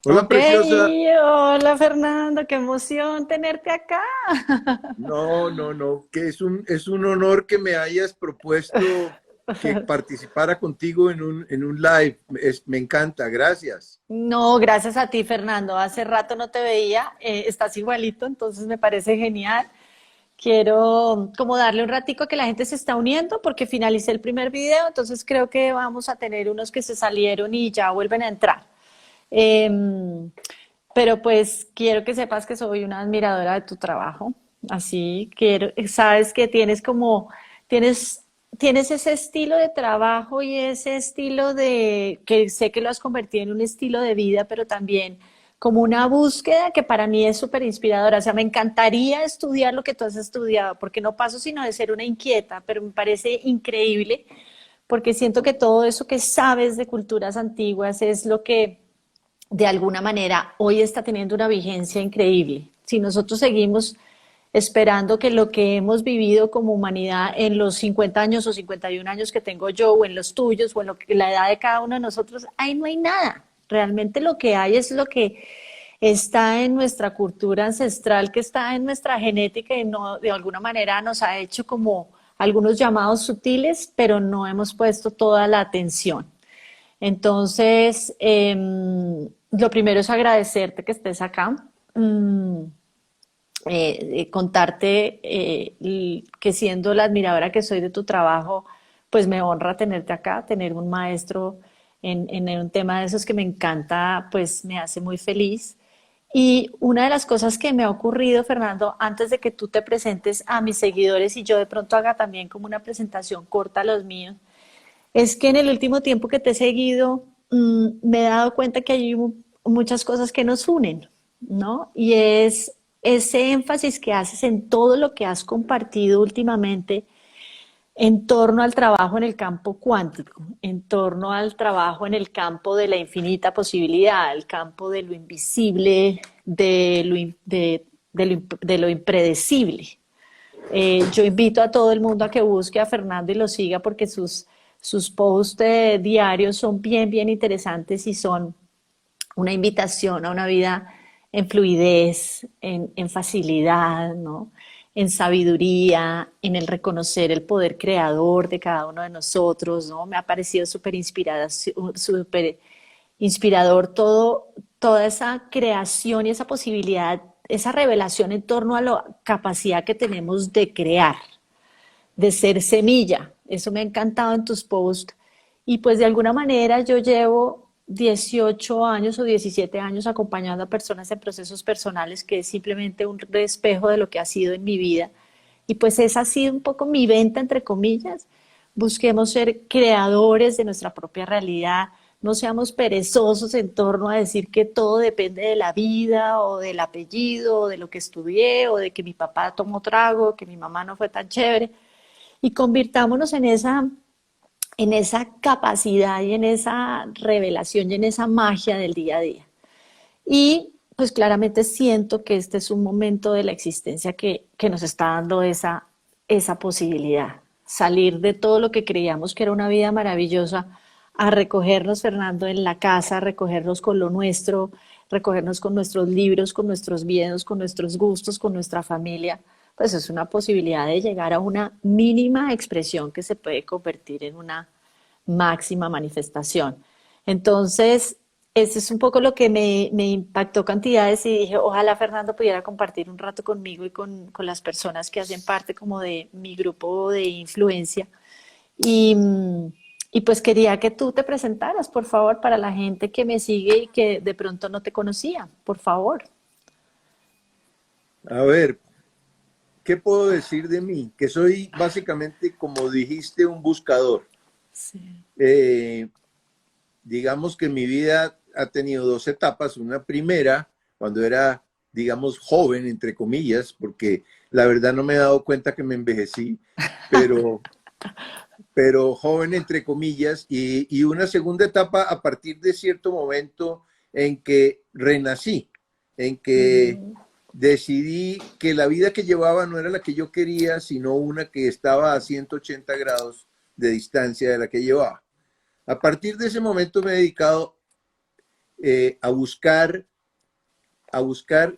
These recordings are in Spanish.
Hola, Ok, preciosa. hola Fernando, qué emoción tenerte acá. No, no, no, que es un honor que me hayas propuesto que participara contigo en un live. Me encanta, gracias. No, gracias a ti, Fernando. Hace rato no te veía, estás igualito, entonces me parece genial. Quiero como darle un ratico a que la gente se está uniendo porque finalicé el primer video, entonces creo que vamos a tener unos que se salieron y ya vuelven a entrar. Em, pero pues quiero que sepas que soy una admiradora de tu trabajo. Así quiero, sabes que tienes, tienes ese estilo de trabajo y ese estilo de, que sé que lo has convertido en un estilo de vida, pero también como una búsqueda que para mí es súper inspiradora. O sea, me encantaría estudiar lo que tú has estudiado, porque no paso sino de ser una inquieta, pero me parece increíble porque siento que todo eso que sabes de culturas antiguas es lo que de alguna manera hoy está teniendo una vigencia increíble. Si nosotros seguimos esperando que lo que hemos vivido como humanidad en los 50 años o 51 años que tengo yo, o en los tuyos, o en la edad de cada uno de nosotros, ahí no hay nada. Realmente lo que hay es lo que está en nuestra cultura ancestral, que está en nuestra genética y no, de alguna manera nos ha hecho como algunos llamados sutiles, pero no hemos puesto toda la atención. Entonces, lo primero es agradecerte que estés acá, mm, contarte que siendo la admiradora que soy de tu trabajo, pues me honra tenerte acá, tener un maestro en un tema de esos que me encanta, pues me hace muy feliz. Y una de las cosas que me ha ocurrido, Fernando, antes de que tú te presentes a mis seguidores y yo de pronto haga también como una presentación corta a los míos, es que en el último tiempo que te he seguido, me he dado cuenta que hay muchas cosas que nos unen, ¿no? Y es ese énfasis que haces en todo lo que has compartido últimamente en torno al trabajo en el campo cuántico, en torno al trabajo en el campo de la infinita posibilidad, el campo de lo invisible, de lo impredecible. Yo invito a todo el mundo a que busque a Fernando y lo siga porque sus posts diarios son bien, bien interesantes y son una invitación a una vida en fluidez, en facilidad, ¿no? En sabiduría, en el reconocer el poder creador de cada uno de nosotros, ¿no? Me ha parecido súper inspirador toda esa creación y esa posibilidad, esa revelación en torno a la capacidad que tenemos de crear, de ser semilla. Eso me ha encantado en tus posts. Y pues de alguna manera yo llevo 18 años o 17 años acompañando a personas en procesos personales que es simplemente un espejo de lo que ha sido en mi vida. Y pues esa ha sido un poco mi venta, entre comillas. Busquemos ser creadores de nuestra propia realidad. No seamos perezosos en torno a decir que todo depende de la vida o del apellido o de lo que estudié o de que mi papá tomó trago, que mi mamá no fue tan chévere y convirtámonos en esa capacidad y en esa revelación y en esa magia del día a día. Y pues claramente siento que este es un momento de la existencia que nos está dando esa posibilidad, salir de todo lo que creíamos que era una vida maravillosa, a recogernos, Fernando, en la casa, a recogernos con lo nuestro, recogernos con nuestros libros, con nuestros miedos, con nuestros gustos, con nuestra familia, pues es una posibilidad de llegar a una mínima expresión que se puede convertir en una máxima manifestación. Entonces, ese es un poco lo que me impactó cantidades y dije, ojalá Fernando pudiera compartir un rato conmigo y con las personas que hacen parte como de mi grupo de influencia. Y, y pues quería que tú te presentaras, por favor, para la gente que me sigue y que de pronto no te conocía, por favor. A ver, ¿qué puedo decir de mí? Que soy básicamente, como dijiste, un buscador. Sí. Eh, digamos que mi vida ha tenido dos etapas. Una primera, cuando era, digamos, joven, entre comillas, porque la verdad no me he dado cuenta que me envejecí, pero joven entre comillas, y una segunda etapa a partir de cierto momento en que renací, en que decidí que la vida que llevaba no era la que yo quería, sino una que estaba a 180 grados de distancia de la que llevaba. A partir de ese momento me he dedicado a buscar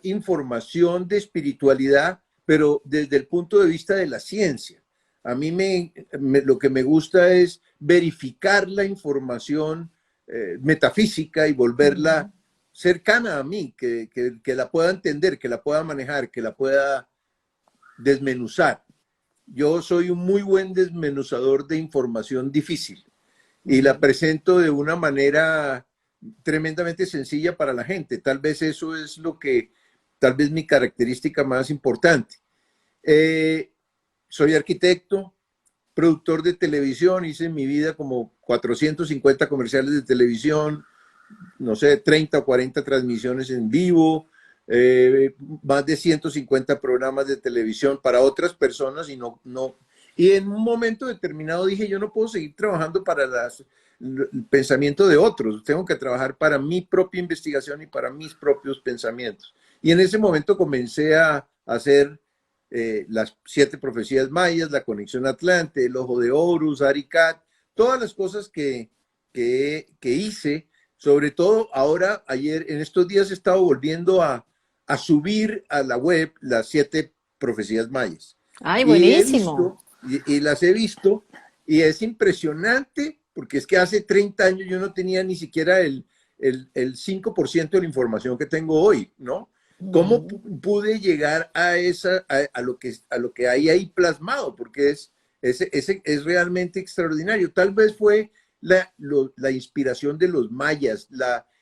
información de espiritualidad, pero desde el punto de vista de la ciencia. A mí lo que me gusta es verificar la información metafísica y volverla cercana a mí, que la pueda entender, que la pueda manejar, que la pueda desmenuzar. Yo soy un muy buen desmenuzador de información difícil y la presento de una manera tremendamente sencilla para la gente. Tal vez eso es tal vez mi característica más importante. Soy arquitecto, productor de televisión, hice en mi vida como 450 comerciales de televisión, no sé, 30 o 40 transmisiones en vivo, más de 150 programas de televisión para otras personas y en un momento determinado dije, yo no puedo seguir trabajando para el pensamiento de otros, tengo que trabajar para mi propia investigación y para mis propios pensamientos. Y en ese momento comencé a hacer las 7 profecías mayas, la conexión Atlante, el ojo de Horus, Aricat, todas las cosas que hice, sobre todo ahora, ayer, en estos días he estado volviendo a subir a la web las 7 profecías mayas. Ay, Y he buenísimo. visto, y las he visto, y es impresionante, porque es que hace 30 años yo no tenía ni siquiera el 5% de la información que tengo hoy, ¿no? ¿Cómo pude llegar a lo que hay ahí plasmado? Porque es realmente extraordinario. Tal vez fue la inspiración de los mayas,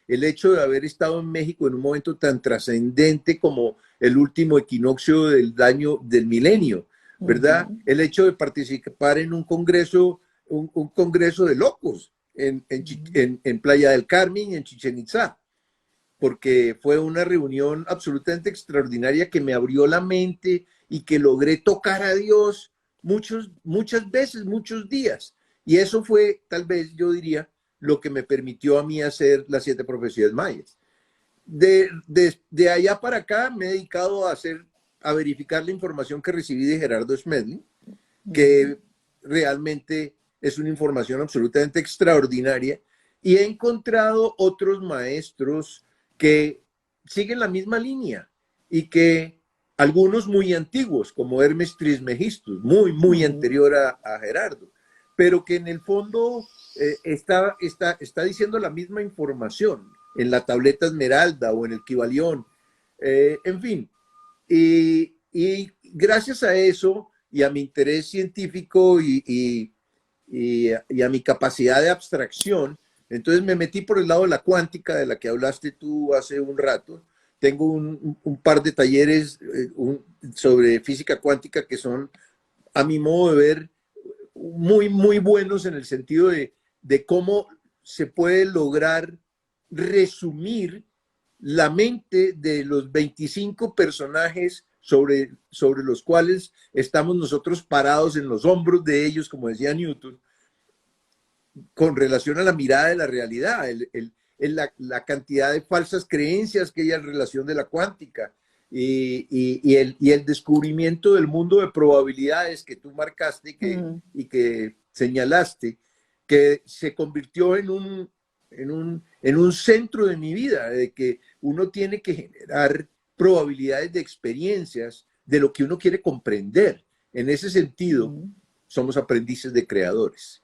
el hecho de haber estado en México en un momento tan trascendente como el último equinoccio del milenio, ¿verdad? El hecho de participar en un congreso de locos en Playa del Carmen y en Chichén Itzá, porque fue una reunión absolutamente extraordinaria que me abrió la mente y que logré tocar a Dios muchas veces, muchos días. Y eso fue, tal vez yo diría, lo que me permitió a mí hacer las 7 profecías mayas. De allá para acá me he dedicado a verificar la información que recibí de Gerardo Smedley, que realmente es una información absolutamente extraordinaria, y he encontrado otros maestros que siguen la misma línea y que algunos muy antiguos, como Hermes Trismegistus, muy anterior a Gerardo, pero que en el fondo está diciendo la misma información en la tableta esmeralda o en el Kibalión, en fin. Y gracias a eso y a mi interés científico y a mi capacidad de abstracción, entonces me metí por el lado de la cuántica de la que hablaste tú hace un rato. Tengo un par de talleres sobre física cuántica que son, a mi modo de ver, muy buenos en el sentido de cómo se puede lograr resumir la mente de los 25 personajes sobre los cuales estamos nosotros parados en los hombros de ellos, como decía Newton, con relación a la mirada de la realidad, la cantidad de falsas creencias que hay en relación de la cuántica y el descubrimiento del mundo de probabilidades que tú marcaste y que señalaste, que se convirtió en un centro de mi vida, de que uno tiene que generar probabilidades de experiencias de lo que uno quiere comprender. En ese sentido, somos aprendices de creadores.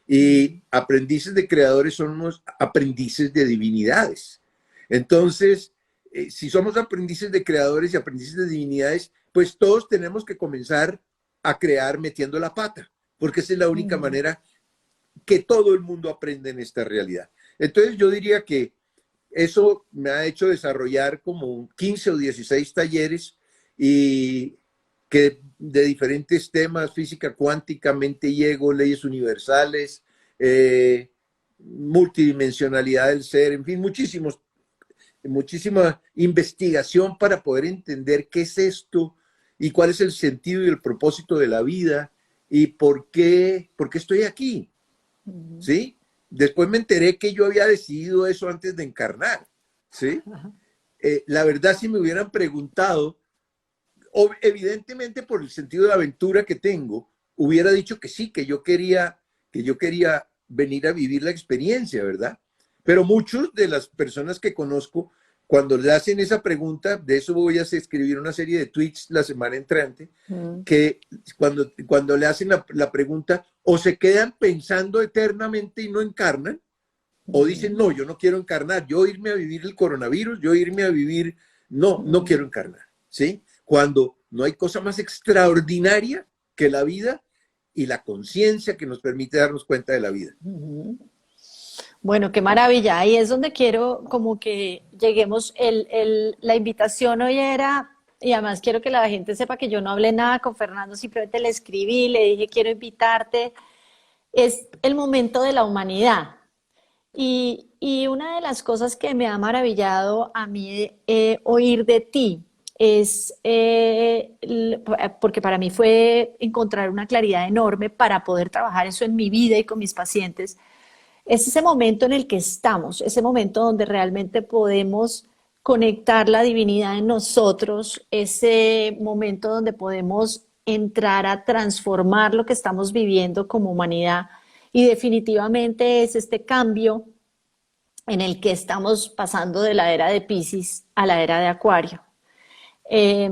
Y aprendices de creadores son unos aprendices de divinidades. Entonces, si somos aprendices de creadores y aprendices de divinidades, pues todos tenemos que comenzar a crear metiendo la pata, porque esa es la única manera que todo el mundo aprende en esta realidad. Entonces, yo diría que eso me ha hecho desarrollar como 15 o 16 talleres y que de diferentes temas, física cuántica, mente y ego, leyes universales, multidimensionalidad del ser, en fin, muchísima investigación para poder entender qué es esto y cuál es el sentido y el propósito de la vida y por qué estoy aquí, ¿sí? Después me enteré que yo había decidido eso antes de encarnar, ¿sí? La verdad, si me hubieran preguntado, evidentemente por el sentido de aventura que tengo, hubiera dicho que sí, que yo quería venir a vivir la experiencia, ¿verdad? Pero muchos de las personas que conozco, cuando le hacen esa pregunta, de eso voy a escribir una serie de tweets la semana entrante, que cuando le hacen la pregunta, o se quedan pensando eternamente y no encarnan, o dicen, no, yo no quiero encarnar, yo irme a vivir el coronavirus, yo irme a vivir, no quiero encarnar, ¿sí? Cuando no hay cosa más extraordinaria que la vida y la conciencia que nos permite darnos cuenta de la vida. Bueno, qué maravilla. Ahí es donde quiero como que lleguemos. La invitación hoy era, y además quiero que la gente sepa que yo no hablé nada con Fernando, simplemente le escribí, le dije, quiero invitarte. Es el momento de la humanidad. Y una de las cosas que me ha maravillado a mí oír de ti es, porque para mí fue encontrar una claridad enorme para poder trabajar eso en mi vida y con mis pacientes, es ese momento en el que estamos, ese momento donde realmente podemos conectar la divinidad en nosotros, ese momento donde podemos entrar a transformar lo que estamos viviendo como humanidad. Y definitivamente es este cambio en el que estamos pasando de la era de Piscis a la era de Acuario. Eh,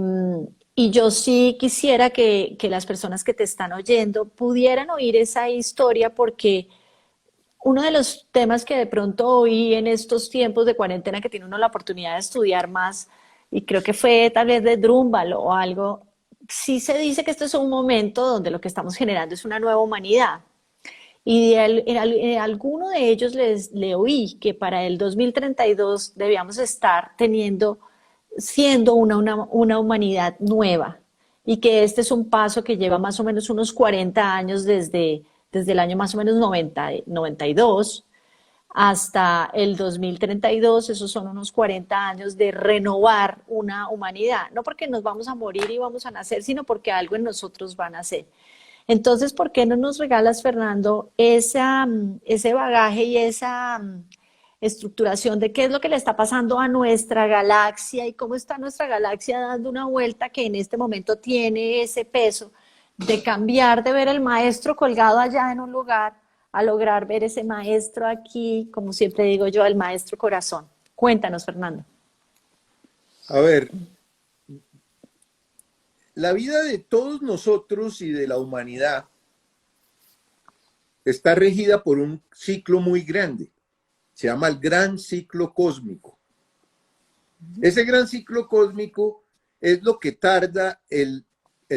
y yo sí quisiera que las personas que te están oyendo pudieran oír esa historia porque uno de los temas que de pronto oí en estos tiempos de cuarentena que tiene uno la oportunidad de estudiar más, y creo que fue tal vez de Drúmbalo o algo, sí se dice que esto es un momento donde lo que estamos generando es una nueva humanidad. Y en alguno de ellos le oí que para el 2032 debíamos estar siendo una humanidad nueva y que este es un paso que lleva más o menos unos 40 años desde el año más o menos 92 hasta el 2032, esos son unos 40 años de renovar una humanidad, no porque nos vamos a morir y vamos a nacer, sino porque algo en nosotros va a nacer. Entonces, ¿por qué no nos regalas, Fernando, ese bagaje y esa estructuración de qué es lo que le está pasando a nuestra galaxia y cómo está nuestra galaxia dando una vuelta que en este momento tiene ese peso de cambiar de ver el maestro colgado allá en un lugar a lograr ver ese maestro aquí, como siempre digo yo, el maestro corazón? Cuéntanos, Fernando. A ver, la vida de todos nosotros y de la humanidad está regida por un ciclo muy grande. Se llama el gran ciclo cósmico. Ese gran ciclo cósmico es lo que tarda el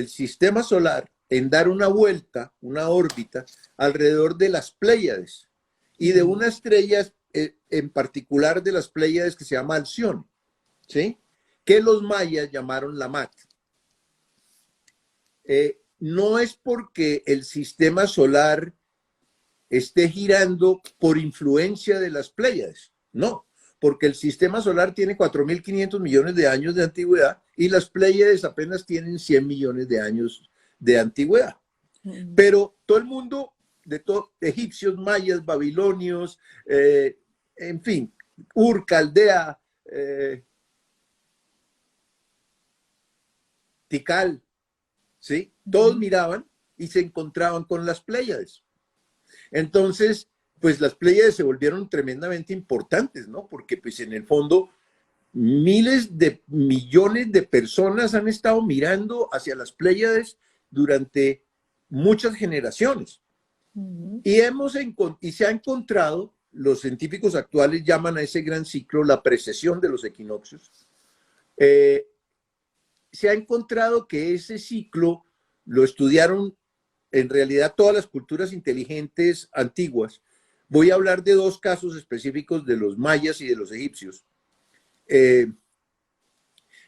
sistema solar en dar una vuelta, una órbita, alrededor de las Pléyades y de una estrella en particular de las Pléyades que se llama Alción, ¿sí? Que los mayas llamaron Lamat. No es porque el sistema solar esté girando por influencia de las Pléyades, no, porque el sistema solar tiene 4.500 millones de años de antigüedad y las Pléyades apenas tienen 100 millones de años de antigüedad. Pero todo el mundo, egipcios, mayas, babilonios, en fin, Ur, Caldea, Tikal, ¿sí? Todos miraban y se encontraban con las Pléyades. Entonces, pues las Pléyades se volvieron tremendamente importantes, ¿no? Porque pues en el fondo miles de millones de personas han estado mirando hacia las Pléyades durante muchas generaciones. Y se ha encontrado, los científicos actuales llaman a ese gran ciclo la precesión de los equinoccios. Se ha encontrado que ese ciclo lo estudiaron en realidad todas las culturas inteligentes antiguas. Voy a hablar de dos casos específicos de los mayas y de los egipcios.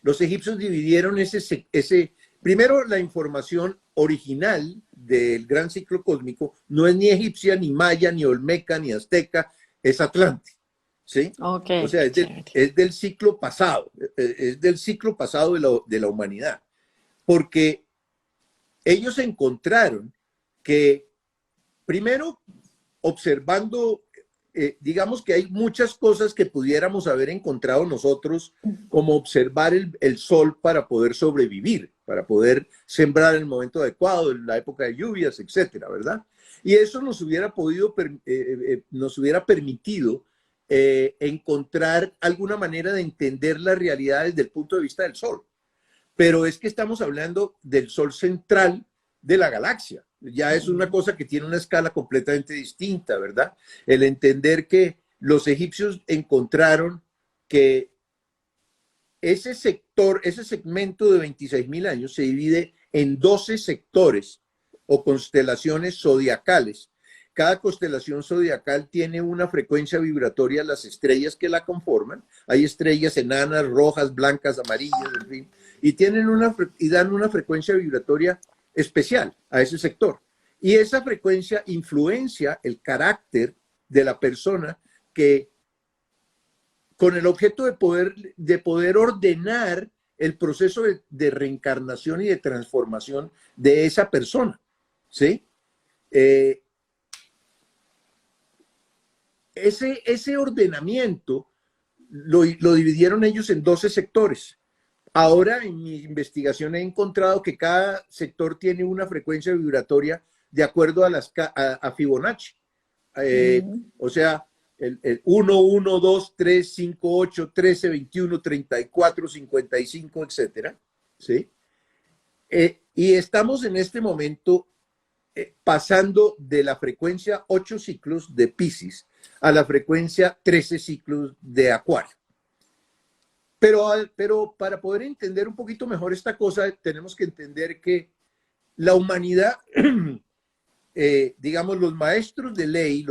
Los egipcios dividieron primero, la información original del gran ciclo cósmico no es ni egipcia, ni maya, ni olmeca, ni azteca, es Atlante, ¿sí? Okay, o sea, es del ciclo pasado, es del ciclo pasado de la humanidad, porque ellos encontraron que, primero, observando, digamos que hay muchas cosas que pudiéramos haber encontrado nosotros, como observar el sol para poder sobrevivir, para poder sembrar en el momento adecuado, en la época de lluvias, etcétera, ¿verdad? Y eso nos hubiera permitido encontrar alguna manera de entender la realidad desde el punto de vista del Sol. Pero es que estamos hablando del Sol central de la galaxia. Ya es una cosa que tiene una escala completamente distinta, ¿verdad? El entender que los egipcios encontraron que ese sector, ese segmento de 26.000 años se divide en 12 sectores o constelaciones zodiacales. Cada constelación zodiacal tiene una frecuencia vibratoria, las estrellas que la conforman. Hay estrellas enanas, rojas, blancas, amarillas, en fin, y dan una frecuencia vibratoria especial a ese sector. Y esa frecuencia influencia el carácter de la persona que, con el objeto de poder ordenar el proceso de reencarnación y de transformación de esa persona, ¿sí? Ese ordenamiento lo dividieron ellos en 12 sectores. Ahora en mi investigación he encontrado que cada sector tiene una frecuencia vibratoria de acuerdo a Fibonacci. O sea, el 1, 1, 2, 3, 5, 8, 13, 21, 34, 55, etcétera, ¿sí? Y estamos en este momento pasando de la frecuencia 8 ciclos de Piscis a la frecuencia 13 ciclos de Acuario. Pero para poder entender un poquito mejor esta cosa, tenemos que entender que la humanidad, digamos, los maestros de ley,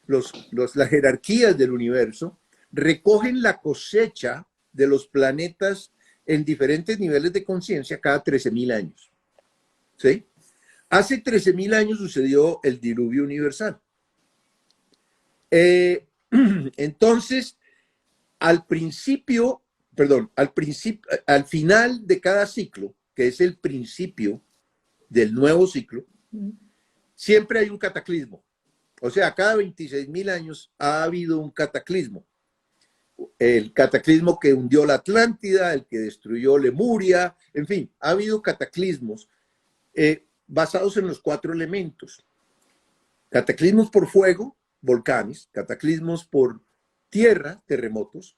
las jerarquías del universo, recogen la cosecha de los planetas en diferentes niveles de conciencia cada 13.000 años. ¿Sí? Hace 13.000 años sucedió el diluvio universal. Entonces, al final de cada ciclo, que es el principio del nuevo ciclo, siempre hay un cataclismo. O sea, cada 26.000 años ha habido un cataclismo. El cataclismo que hundió la Atlántida, el que destruyó Lemuria, en fin, ha habido cataclismos basados en los 4 elementos. Cataclismos por fuego, volcanes, cataclismos por tierra, terremotos,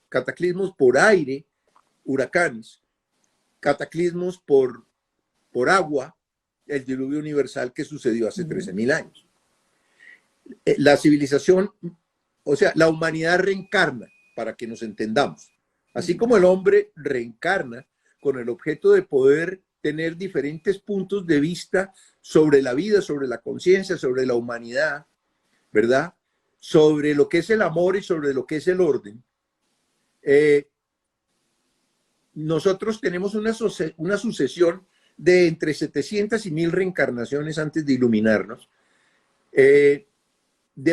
cataclismos por aire, huracanes, cataclismos por agua, el diluvio universal que sucedió hace 13.000 años. La civilización, o sea, la humanidad reencarna, para que nos entendamos. Así como el hombre reencarna con el objeto de poder tener diferentes puntos de vista sobre la vida, sobre la conciencia, sobre la humanidad, ¿verdad? Sobre lo que es el amor y sobre lo que es el orden. Nosotros tenemos una sucesión de entre 700 y 1.000 reencarnaciones antes de iluminarnos. De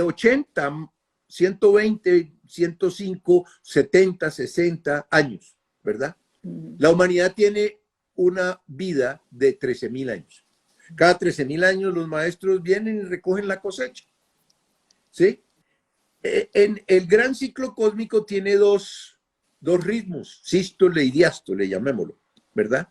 80, 120, 105, 70, 60 años, ¿verdad? La humanidad tiene una vida de 13.000 años. Cada 13.000 años los maestros vienen y recogen la cosecha. ¿Sí? En el gran ciclo cósmico tiene dos ritmos, sístole y diástole, llamémoslo, ¿verdad?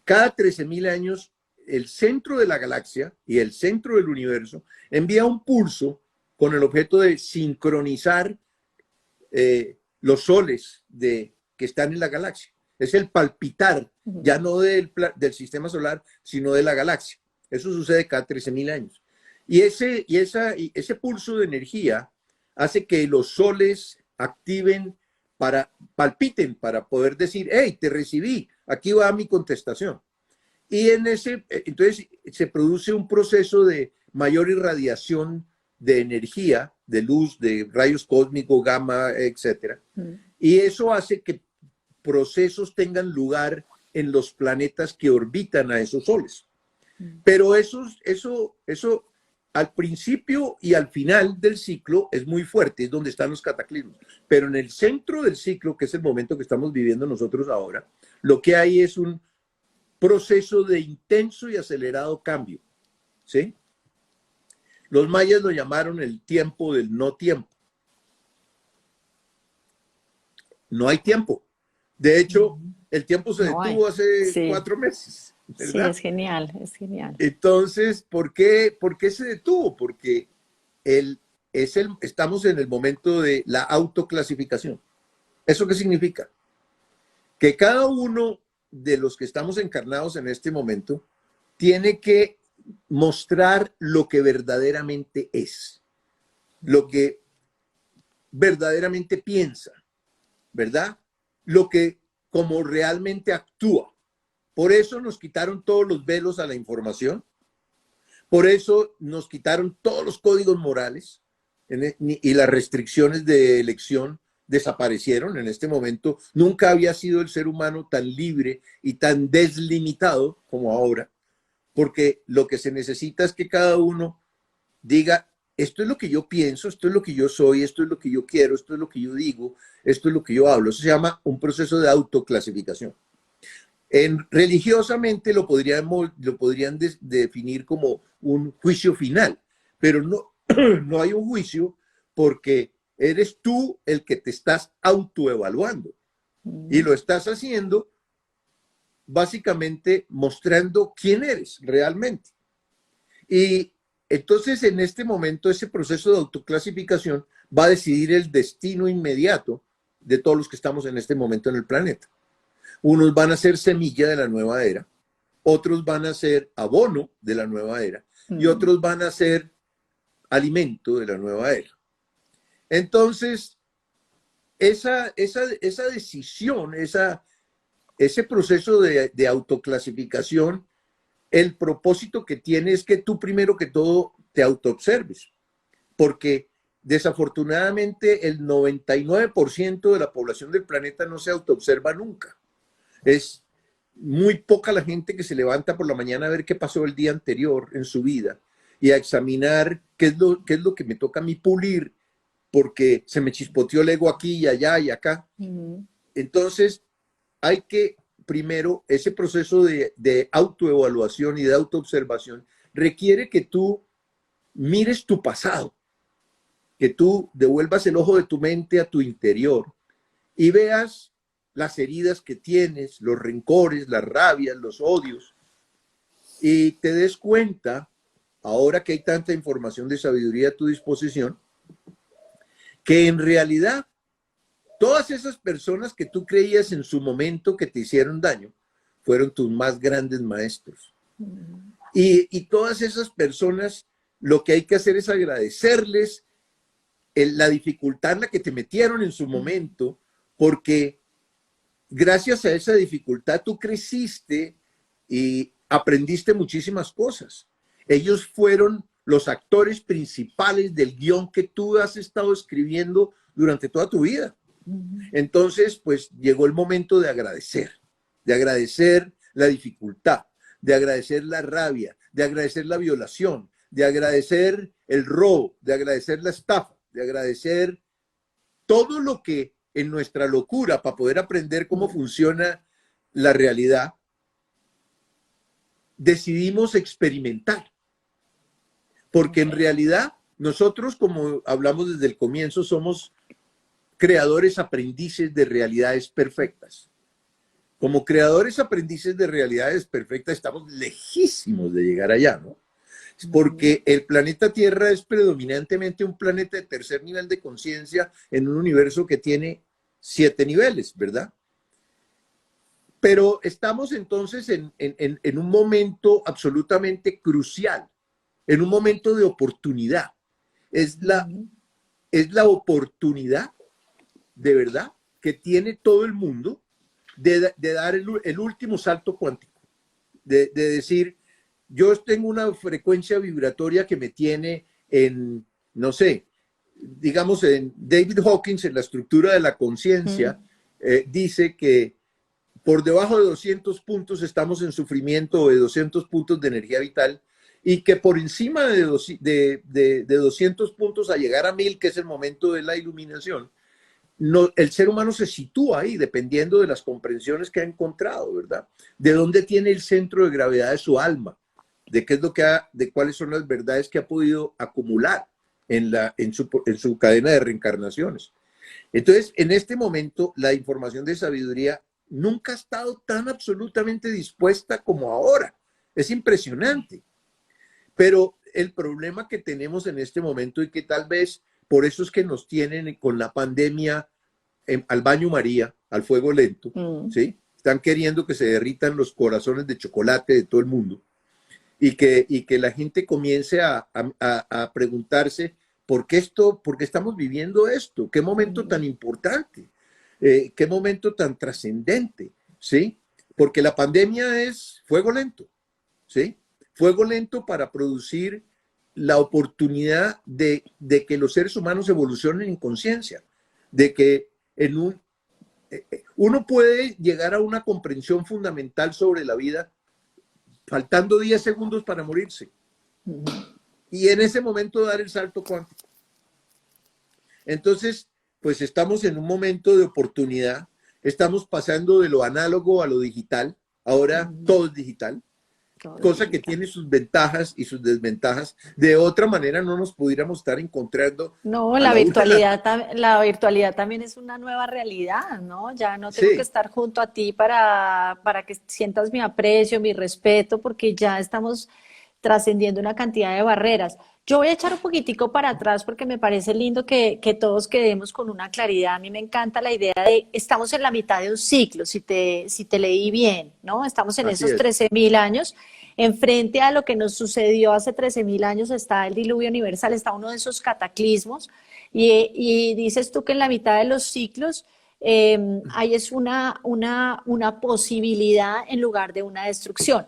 Cada 13.000 años, el centro de la galaxia y el centro del universo envía un pulso con el objeto de sincronizar los soles que están en la galaxia. Es el palpitar, ya no del sistema solar, sino de la galaxia. Eso sucede cada 13.000 años. Y ese pulso de energía hace que los soles palpiten para poder decir, hey, te recibí, aquí va mi contestación. Y entonces se produce un proceso de mayor irradiación de energía, de luz, de rayos cósmicos, gamma, etcétera. Y eso hace que procesos tengan lugar en los planetas que orbitan a esos soles. Pero eso al principio y al final del ciclo es muy fuerte, es donde están los cataclismos. Pero en el centro del ciclo, que es el momento que estamos viviendo nosotros ahora, lo que hay es un proceso de intenso y acelerado cambio. ¿Sí? Los mayas lo llamaron el tiempo del no tiempo. No hay tiempo. De hecho, el tiempo se detuvo hace 4 meses. ¿Verdad? Sí, es genial, es genial. Entonces, ¿por qué se detuvo? Porque estamos en el momento de la autoclasificación. ¿Eso qué significa? Que cada uno de los que estamos encarnados en este momento tiene que mostrar lo que verdaderamente es, lo que verdaderamente piensa, ¿verdad? Lo que como realmente actúa. Por eso nos quitaron todos los velos a la información, por eso nos quitaron todos los códigos morales y las restricciones de elección desaparecieron en este momento. Nunca había sido el ser humano tan libre y tan deslimitado como ahora, porque lo que se necesita es que cada uno diga, esto es lo que yo pienso, esto es lo que yo soy, esto es lo que yo quiero, esto es lo que yo digo, esto es lo que yo hablo. Eso se llama un proceso de autoclasificación. Religiosamente lo podrían definir como un juicio final, pero no, no hay un juicio porque eres tú el que te estás autoevaluando y lo estás haciendo básicamente mostrando quién eres realmente. Y entonces en este momento ese proceso de autoclasificación va a decidir el destino inmediato de todos los que estamos en este momento en el planeta. Unos van a ser semilla de la nueva era, otros van a ser abono de la nueva era y otros van a ser alimento de la nueva era. Entonces, esa decisión, ese proceso de autoclasificación, el propósito que tiene es que tú primero que todo te autoobserves, porque desafortunadamente el 99% de la población del planeta no se autoobserva nunca. Es muy poca la gente que se levanta por la mañana a ver qué pasó el día anterior en su vida y a examinar qué es lo que me toca a mí pulir porque se me chispoteó el ego aquí y allá y acá. Entonces, hay que, primero, ese proceso de autoevaluación y de autoobservación requiere que tú mires tu pasado, que tú devuelvas el ojo de tu mente a tu interior y veas las heridas que tienes, los rencores, las rabias, los odios, y te des cuenta, ahora que hay tanta información de sabiduría a tu disposición, que en realidad todas esas personas que tú creías en su momento que te hicieron daño, fueron tus más grandes maestros. Y todas esas personas, lo que hay que hacer es agradecerles la dificultad en la que te metieron en su momento, porque gracias a esa dificultad tú creciste y aprendiste muchísimas cosas. Ellos fueron los actores principales del guión que tú has estado escribiendo durante toda tu vida. Entonces, pues llegó el momento de agradecer la dificultad, de agradecer la rabia, de agradecer la violación, de agradecer el robo, de agradecer la estafa, de agradecer todo lo que en nuestra locura para poder aprender cómo funciona la realidad, decidimos experimentar. Porque en realidad nosotros, como hablamos desde el comienzo, somos creadores aprendices de realidades perfectas. Como creadores aprendices de realidades perfectas estamos lejísimos de llegar allá, ¿no? Porque el planeta Tierra es predominantemente un planeta de tercer nivel de conciencia en un universo que tiene 7 niveles, ¿verdad? Pero estamos entonces en un momento absolutamente crucial, en un momento de oportunidad. Es la oportunidad, de verdad, que tiene todo el mundo de dar el último salto cuántico, de decir, yo tengo una frecuencia vibratoria que me tiene en, no sé, digamos, en David Hawkins, en la estructura de la conciencia, dice que por debajo de 200 puntos estamos en sufrimiento, o de 200 puntos de energía vital, y que por encima de 200 puntos a llegar a 1000, que es el momento de la iluminación, no, el ser humano se sitúa ahí dependiendo de las comprensiones que ha encontrado, ¿verdad? De dónde tiene el centro de gravedad de su alma, de qué es lo que de cuáles son las verdades que ha podido acumular en su cadena de reencarnaciones. Entonces, en este momento, la información de sabiduría nunca ha estado tan absolutamente dispuesta como ahora. Es impresionante. Pero el problema que tenemos en este momento y que tal vez por eso es que nos tienen con la pandemia al baño María, al fuego lento, ¿sí? Están queriendo que se derritan los corazones de chocolate de todo el mundo y que la gente comience a preguntarse ¿por qué estamos viviendo esto? ¿Qué momento tan importante? ¿Qué momento tan trascendente? ¿Sí? Porque la pandemia es fuego lento, ¿sí? Fuego lento para producir la oportunidad de que los seres humanos evolucionen en conciencia, de que uno puede llegar a una comprensión fundamental sobre la vida faltando 10 segundos para morirse. Y en ese momento dar el salto cuántico. Entonces, pues estamos en un momento de oportunidad, estamos pasando de lo análogo a lo digital, ahora todo es digital, cosa que tiene sus ventajas y sus desventajas. De otra manera no nos pudiéramos estar encontrando. No, la virtualidad también es una nueva realidad, ¿no? Ya no tengo que estar junto a ti para que sientas mi aprecio, mi respeto, porque ya estamos trascendiendo una cantidad de barreras. Yo voy a echar un poquitico para atrás porque me parece lindo que todos quedemos con una claridad. A mí me encanta la idea de estamos en la mitad de un ciclo, si te leí bien, ¿no? Estamos en esos 13.000 años. Enfrente a lo que nos sucedió hace 13.000 años está el diluvio universal, está uno de esos cataclismos. Y dices tú que en la mitad de los ciclos hay es una posibilidad en lugar de una destrucción.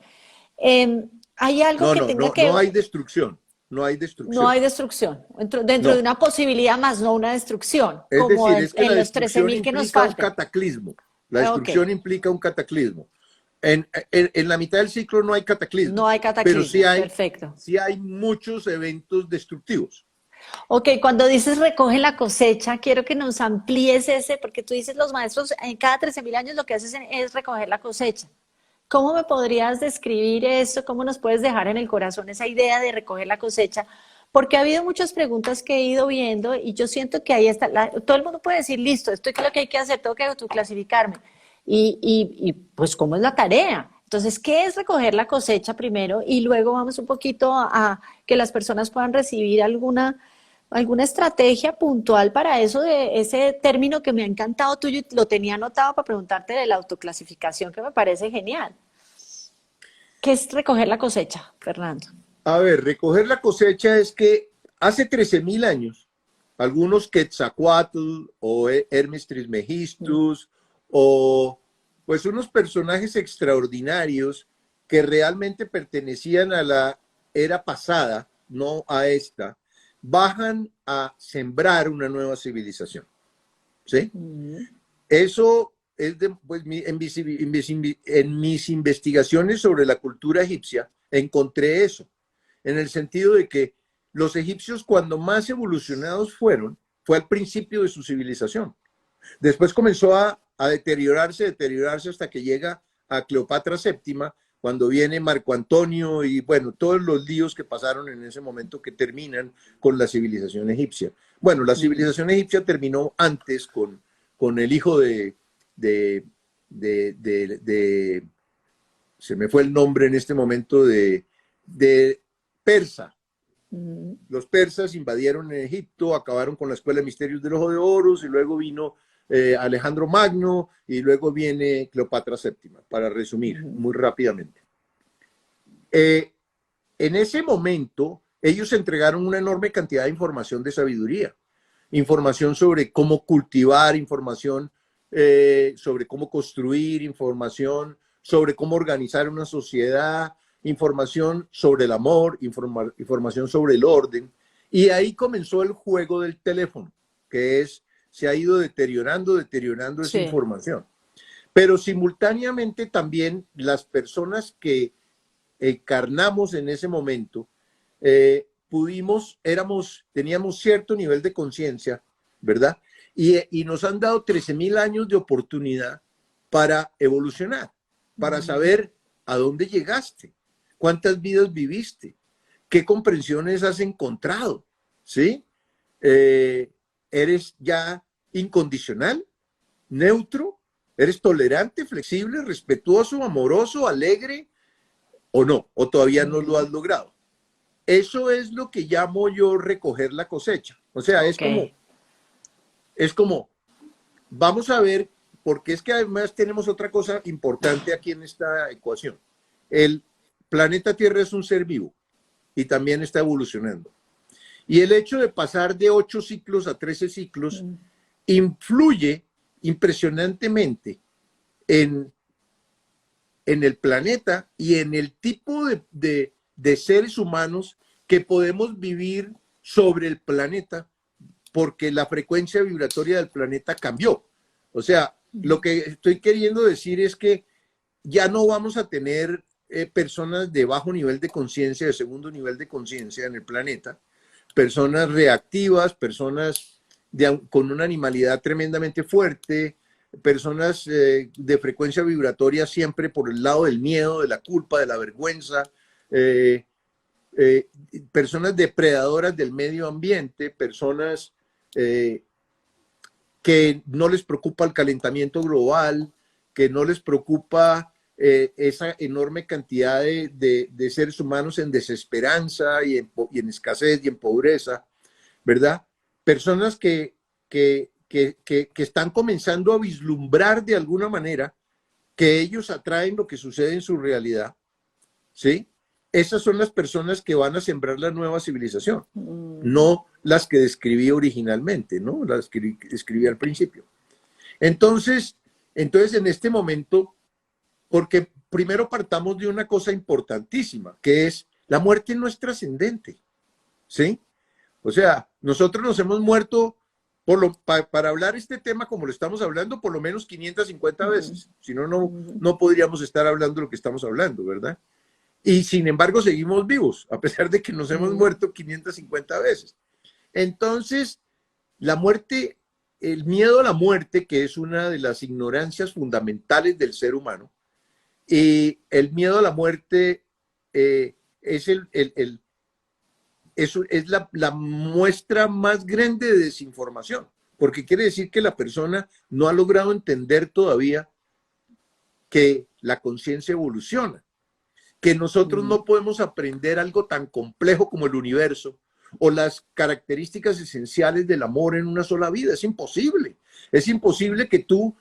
Hay algo que tenga que... No hay destrucción. No hay destrucción. No hay destrucción. Dentro de una posibilidad más, no una destrucción. Es como decir, es que en la los 13.000 que nos faltan. Un cataclismo. La destrucción implica un cataclismo. En la mitad del ciclo no hay cataclismo. No hay cataclismo, pero perfecto. Sí hay muchos eventos destructivos. Ok, cuando dices recoge la cosecha, quiero que nos amplíes ese, porque tú dices los maestros en cada 13.000 años lo que hacen es recoger la cosecha. ¿Cómo me podrías describir eso? ¿Cómo nos puedes dejar en el corazón esa idea de recoger la cosecha? Porque ha habido muchas preguntas que he ido viendo y yo siento que ahí está, todo el mundo puede decir, listo, esto es lo que hay que hacer, tengo que autoclasificarme. Y pues, ¿cómo es la tarea? Entonces, ¿qué es recoger la cosecha primero? Y luego vamos un poquito a que las personas puedan recibir alguna estrategia puntual para eso, de ese término que me ha encantado tuyo y lo tenía anotado para preguntarte de la autoclasificación, que me parece genial. ¿Qué es recoger la cosecha, Fernando? A ver, recoger la cosecha es que hace 13.000 años, algunos Quetzalcóatl o Hermes Trismegistus o pues unos personajes extraordinarios que realmente pertenecían a la era pasada, no a esta, bajan a sembrar una nueva civilización. ¿Sí? Eso es pues, en mis investigaciones sobre la cultura egipcia encontré eso, en el sentido de que los egipcios cuando más evolucionados fueron, fue al principio de su civilización. Después comenzó a deteriorarse hasta que llega a Cleopatra VII, cuando viene Marco Antonio y bueno, todos los líos que pasaron en ese momento que terminan con la civilización egipcia. Bueno, la civilización egipcia terminó antes con el hijo se me fue el nombre en este momento, de Persa. Los persas invadieron en Egipto, acabaron con la Escuela de Misterios del Ojo de Horus y luego vino Alejandro Magno y luego viene Cleopatra VII, para resumir muy rápidamente. En ese momento, ellos entregaron una enorme cantidad de información de sabiduría, información sobre cómo cultivar, información sobre cómo construir, información sobre cómo organizar una sociedad, información sobre el amor, información sobre el orden. Y ahí comenzó el juego del teléfono, que se ha ido deteriorando esa información. Pero simultáneamente también las personas que encarnamos en ese momento, teníamos cierto nivel de conciencia, ¿verdad? Y nos han dado 13.000 años de oportunidad para evolucionar, para saber a dónde llegaste, cuántas vidas viviste, qué comprensiones has encontrado, ¿sí? ¿Eres ya incondicional, neutro? ¿Eres tolerante, flexible, respetuoso, amoroso, alegre? ¿O no? ¿O todavía no lo has logrado? eso es lo que llamo yo recoger la cosecha. O sea, Ok. es como, vamos a ver, porque es que además tenemos otra cosa importante aquí en esta ecuación. El planeta Tierra es un ser vivo y también está evolucionando. Y el hecho de pasar de 8 ciclos a 13 ciclos influye impresionantemente en, en el planeta y en el tipo de seres humanos que podemos vivir sobre el planeta, porque la frecuencia vibratoria del planeta cambió. O sea, lo que estoy queriendo decir es que ya no vamos a tener personas de bajo nivel de conciencia, de segundo nivel de conciencia en el planeta, personas reactivas, personas con una animalidad tremendamente fuerte, personas de frecuencia vibratoria siempre por el lado del miedo, de la culpa, de la vergüenza, eh, eh, personas depredadoras del medio ambiente, personas que no les preocupa el calentamiento global, que no les preocupa esa enorme cantidad de seres humanos en desesperanza y en escasez y en pobreza, ¿verdad? Personas que están comenzando a vislumbrar de alguna manera que ellos atraen lo que sucede en su realidad, ¿sí? Esas son las personas que van a sembrar la nueva civilización, no las que describí originalmente, ¿no? Las que escribí al principio. Entonces, en este momento, porque primero partamos de una cosa importantísima, que es la muerte no es trascendente, ¿sí? O sea, nosotros nos hemos muerto para hablar este tema como lo estamos hablando por lo menos 550 veces, si no, no podríamos estar hablando de lo que estamos hablando, ¿verdad? Y sin embargo seguimos vivos, a pesar de que nos hemos muerto 550 veces. Entonces, la muerte, el miedo a la muerte, que es una de las ignorancias fundamentales del ser humano, y el miedo a la muerte es, la muestra más grande de desinformación, porque quiere decir que la persona no ha logrado entender todavía que la conciencia evoluciona, que nosotros no podemos aprender algo tan complejo como el universo o las características esenciales del amor en una sola vida. Es imposible. Es imposible que tú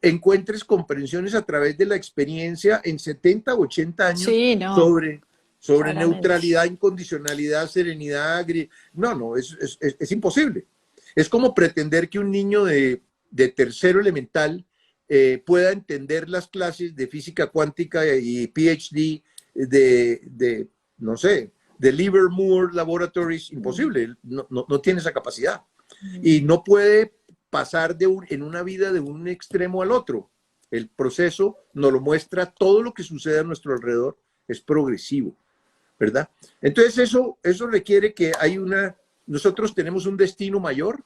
encuentres comprensiones a través de la experiencia en 70 o 80 años Sí, no, sobre claramente. neutralidad, incondicionalidad, serenidad. No, es imposible. Es como pretender que un niño de tercero elemental pueda entender las clases de física cuántica y PhD no sé, de Livermore Laboratories. Imposible, no tiene esa capacidad. Y no puede pasar en una vida de un extremo al otro. El proceso nos lo muestra, todo lo que sucede a nuestro alrededor es progresivo, ¿verdad? Entonces eso requiere que nosotros tenemos un destino mayor,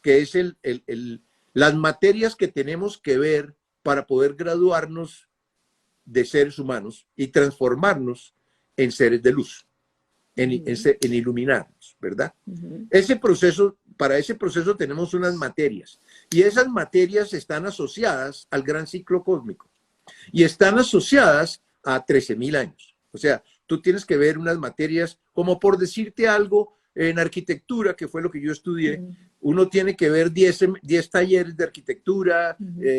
que es las materias que tenemos que ver para poder graduarnos de seres humanos y transformarnos en seres de luz, en iluminarnos, ¿verdad? Para ese proceso tenemos unas materias y esas materias están asociadas al gran ciclo cósmico y están asociadas a 13.000 años. O sea, tú tienes que ver unas materias, como por decirte algo, en arquitectura, que fue lo que yo estudié, uno tiene que ver 10 talleres de arquitectura,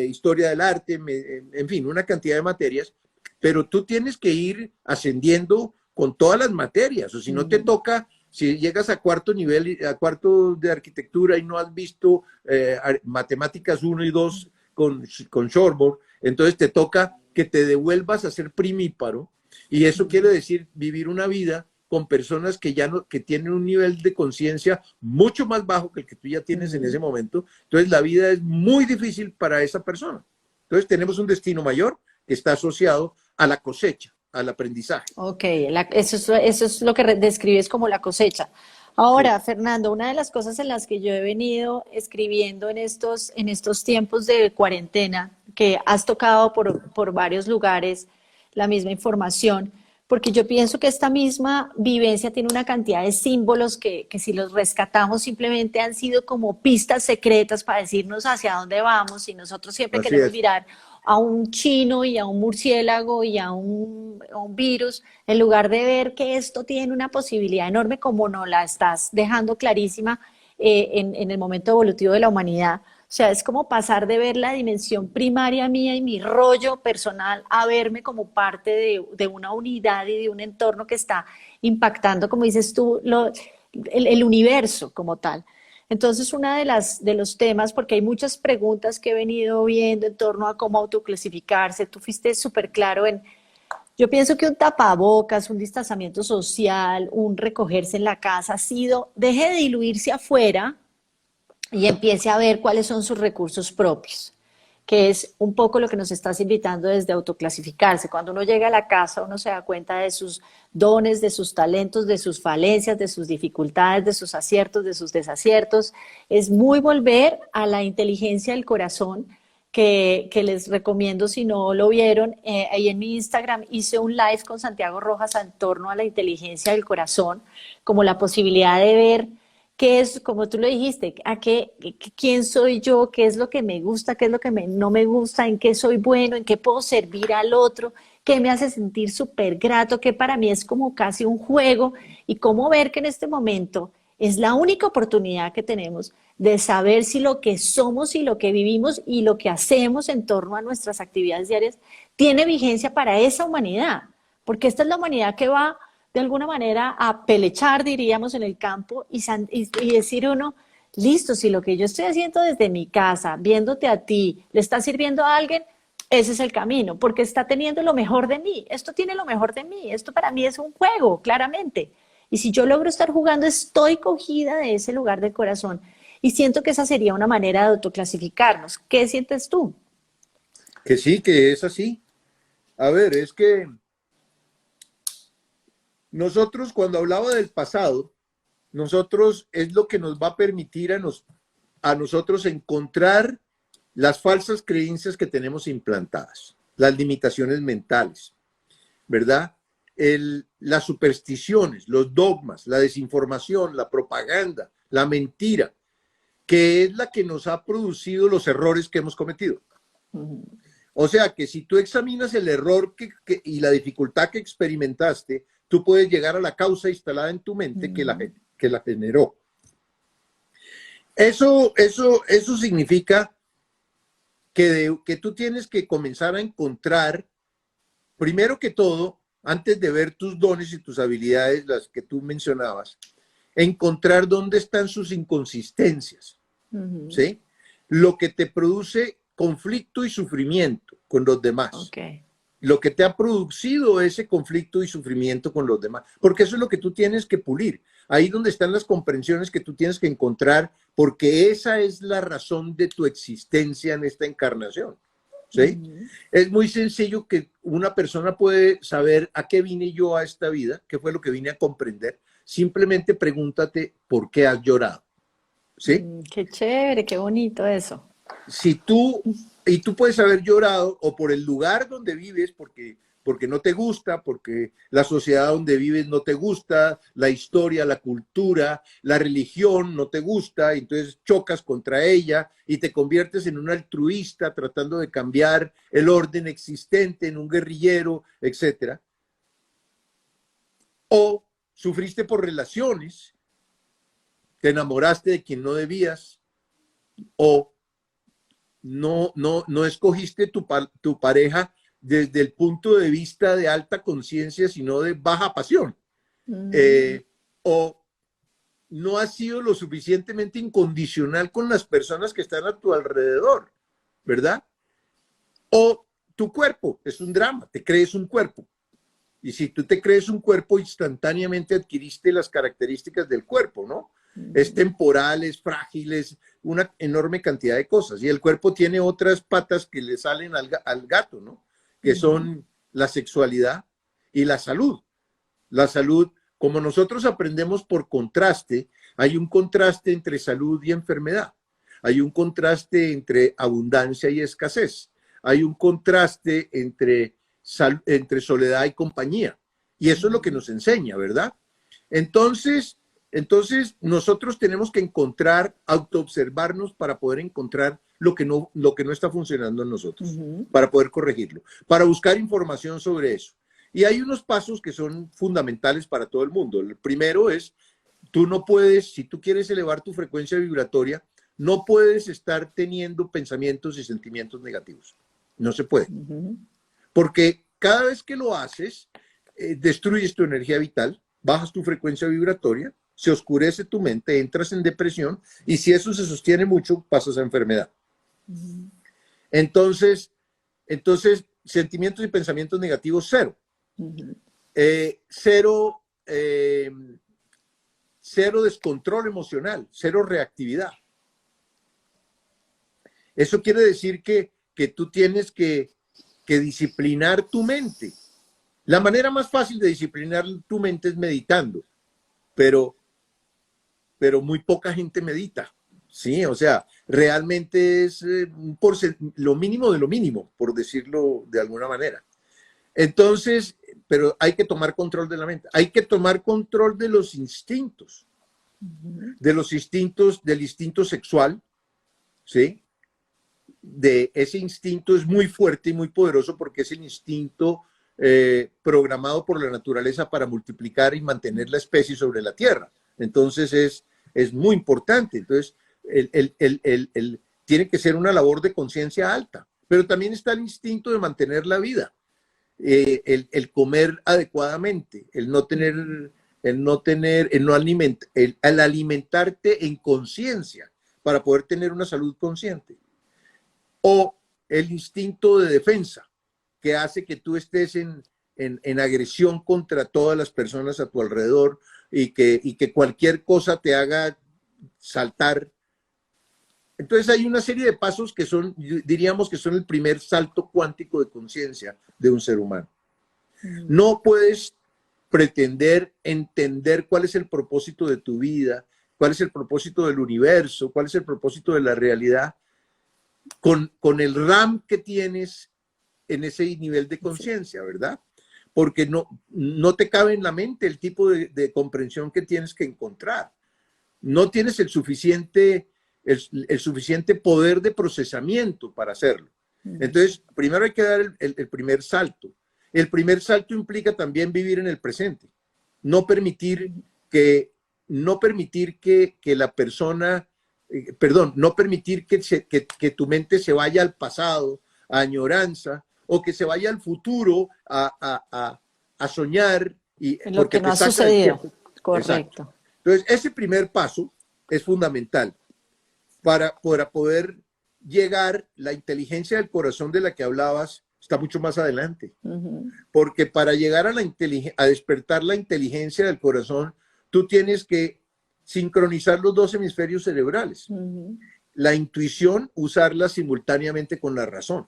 historia del arte, en fin, una cantidad de materias, pero tú tienes que ir ascendiendo con todas las materias, o si no te toca, si llegas a cuarto nivel, a cuarto de arquitectura y no has visto matemáticas 1 y 2 con Shortboard, entonces te toca que te devuelvas a ser primíparo, y eso quiere decir vivir una vida con personas que que tienen un nivel de conciencia mucho más bajo que el que tú ya tienes en ese momento. Entonces la vida es muy difícil para esa persona. Entonces tenemos un destino mayor que está asociado a la cosecha, al aprendizaje. Ok, eso es lo que describes como la cosecha. Sí. Ahora, Fernando, una de las cosas en las que yo he venido escribiendo en estos tiempos de cuarentena, que has tocado por varios lugares la misma información, porque yo pienso que esta misma vivencia tiene una cantidad de símbolos que si los rescatamos simplemente han sido como pistas secretas para decirnos hacia dónde vamos y nosotros siempre Así queremos es. mirar a un chino y a un murciélago y a un virus, en lugar de ver que esto tiene una posibilidad enorme como nos la estás dejando clarísima en el momento evolutivo de la humanidad. O sea, es como pasar de ver la dimensión primaria mía y mi rollo personal a verme como parte de una unidad y de un entorno que está impactando, como dices tú, el universo como tal. Entonces, una de los temas, porque hay muchas preguntas que he venido viendo en torno a cómo autoclasificarse, tú fuiste súper claro en, yo pienso que un tapabocas, un distanciamiento social, un recogerse en la casa ha sido, deje de diluirse afuera y empiece a ver cuáles son sus recursos propios, que es un poco lo que nos estás invitando desde autoclasificarse. Cuando uno llega a la casa, uno se da cuenta de sus dones, de sus talentos, de sus falencias, de sus dificultades, de sus aciertos, de sus desaciertos. Es muy volver a la inteligencia del corazón, que les recomiendo si no lo vieron. Ahí en mi Instagram hice un live con Santiago Rojas en torno a la inteligencia del corazón, como la posibilidad de ver qué es, como tú lo dijiste, quién soy yo, qué es lo que me gusta, qué es lo que no me gusta, en qué soy bueno, en qué puedo servir al otro, qué me hace sentir súper grato, que para mí es como casi un juego, y cómo ver que en este momento es la única oportunidad que tenemos de saber si lo que somos y lo que vivimos y lo que hacemos en torno a nuestras actividades diarias tiene vigencia para esa humanidad, porque esta es la humanidad que va de alguna manera a pelechar, diríamos, en el campo y decir uno, listo, si lo que yo estoy haciendo desde mi casa, viéndote a ti, le está sirviendo a alguien, ese es el camino, porque está teniendo lo mejor de mí, esto tiene lo mejor de mí, esto para mí es un juego, claramente. Y si yo logro estar jugando, estoy cogida de ese lugar del corazón. Y siento que esa sería una manera de autoclasificarnos. ¿Qué sientes tú? Que sí, que es así. A ver, es que nosotros cuando hablaba del pasado, nosotros es lo que nos va a permitir a nosotros encontrar las falsas creencias que tenemos implantadas, las limitaciones mentales, ¿verdad? Las supersticiones, los dogmas, la desinformación, la propaganda, la mentira, que es la que nos ha producido los errores que hemos cometido. O sea que si tú examinas el error y la dificultad que experimentaste, tú puedes llegar a la causa instalada en tu mente que la generó. Eso significa que tú tienes que comenzar a encontrar, primero que todo, antes de ver tus dones y tus habilidades, las que tú mencionabas, encontrar dónde están sus inconsistencias, ¿sí? Lo que te produce conflicto y sufrimiento con los demás. Okay. Lo que te ha producido ese conflicto y sufrimiento con los demás, porque eso es lo que tú tienes que pulir. Ahí donde están las comprensiones que tú tienes que encontrar, porque esa es la razón de tu existencia en esta encarnación, ¿sí? Es muy sencillo que una persona puede saber a qué vine yo a esta vida, qué fue lo que vine a comprender. Simplemente pregúntate por qué has llorado, ¿sí? Qué chévere, qué bonito eso. Si tú, y tú puedes haber llorado o por el lugar donde vives, porque no te gusta, porque la sociedad donde vives no te gusta, la historia, la cultura, la religión no te gusta, entonces chocas contra ella y te conviertes en un altruista tratando de cambiar el orden existente, en un guerrillero, etc. O sufriste por relaciones, te enamoraste de quien no debías, o no escogiste tu pareja desde el punto de vista de alta conciencia, sino de baja pasión. O no has sido lo suficientemente incondicional con las personas que están a tu alrededor, ¿verdad? O tu cuerpo es un drama, te crees un cuerpo. Y si tú te crees un cuerpo, instantáneamente adquiriste las características del cuerpo, ¿no? Es temporal, es frágil, es una enorme cantidad de cosas. Y el cuerpo tiene otras patas que le salen al gato, ¿no? Que son la sexualidad y la salud. La salud, como nosotros aprendemos por contraste, hay un contraste entre salud y enfermedad. Hay un contraste entre abundancia y escasez. Hay un contraste entre soledad y compañía. Y eso es lo que nos enseña, ¿verdad? Entonces nosotros tenemos que autoobservarnos para poder encontrar lo que no está funcionando en nosotros, para poder corregirlo, para buscar información sobre eso. Y hay unos pasos que son fundamentales para todo el mundo. El primero es, tú no puedes, si tú quieres elevar tu frecuencia vibratoria, no puedes estar teniendo pensamientos y sentimientos negativos. No se puede. Porque cada vez que lo haces, destruyes tu energía vital, bajas tu frecuencia vibratoria, se oscurece tu mente, entras en depresión y si eso se sostiene mucho, pasas a enfermedad. Entonces, sentimientos y pensamientos negativos, cero. Cero descontrol emocional, cero reactividad. Eso quiere decir que tú tienes que disciplinar tu mente. La manera más fácil de disciplinar tu mente es meditando, pero muy poca gente medita, ¿sí? O sea, realmente es lo mínimo de lo mínimo, por decirlo de alguna manera. Entonces, pero hay que tomar control de la mente, hay que tomar control de los instintos, del instinto sexual, ¿sí? De ese instinto es muy fuerte y muy poderoso porque es el instinto programado por la naturaleza para multiplicar y mantener la especie sobre la tierra. Entonces es muy importante. Entonces, tiene que ser una labor de conciencia alta, pero también está el instinto de mantener la vida, el comer adecuadamente, el alimentarte en conciencia para poder tener una salud consciente. O el instinto de defensa, que hace que tú estés en agresión contra todas las personas a tu alrededor y que cualquier cosa te haga saltar. Entonces hay una serie de pasos que diríamos que son el primer salto cuántico de conciencia de un ser humano. No puedes pretender entender cuál es el propósito de tu vida, cuál es el propósito del universo, cuál es el propósito de la realidad, con el RAM que tienes en ese nivel de conciencia, ¿verdad? Porque no te cabe en la mente el tipo de comprensión que tienes que encontrar. No tienes el suficiente poder de procesamiento para hacerlo. Entonces, primero hay que dar el primer salto. El primer salto implica también vivir en el presente. No permitir que la persona, no permitir que tu mente se vaya al pasado, a añoranza, o que se vaya al futuro a soñar. En lo que no ha sucedido. Correcto. Exacto. Entonces, ese primer paso es fundamental para poder llegar. La inteligencia del corazón de la que hablabas está mucho más adelante. Porque para llegar a despertar la inteligencia del corazón, tú tienes que sincronizar los dos hemisferios cerebrales. La intuición, usarla simultáneamente con la razón.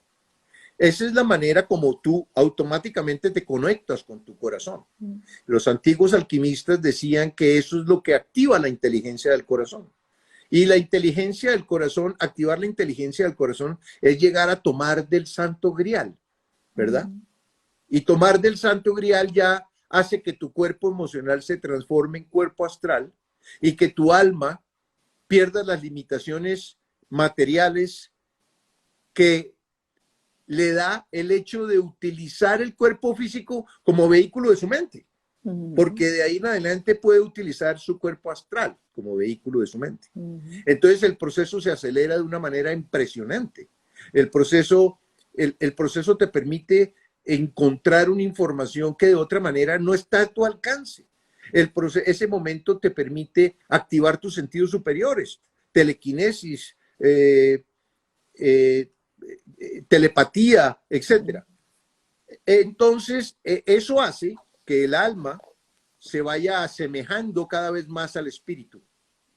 Esa es la manera como tú automáticamente te conectas con tu corazón. Los antiguos alquimistas decían que eso es lo que activa la inteligencia del corazón. Y la inteligencia del corazón, activar la inteligencia del corazón, es llegar a tomar del Santo Grial, ¿verdad? Y tomar del Santo Grial ya hace que tu cuerpo emocional se transforme en cuerpo astral y que tu alma pierda las limitaciones materiales que le da el hecho de utilizar el cuerpo físico como vehículo de su mente, porque de ahí en adelante puede utilizar su cuerpo astral como vehículo de su mente. Entonces el proceso se acelera de una manera impresionante. El proceso te permite encontrar una información que de otra manera no está a tu alcance. Ese momento te permite activar tus sentidos superiores, telequinesis, telepatía, etcétera. Entonces, eso hace que el alma se vaya asemejando cada vez más al espíritu,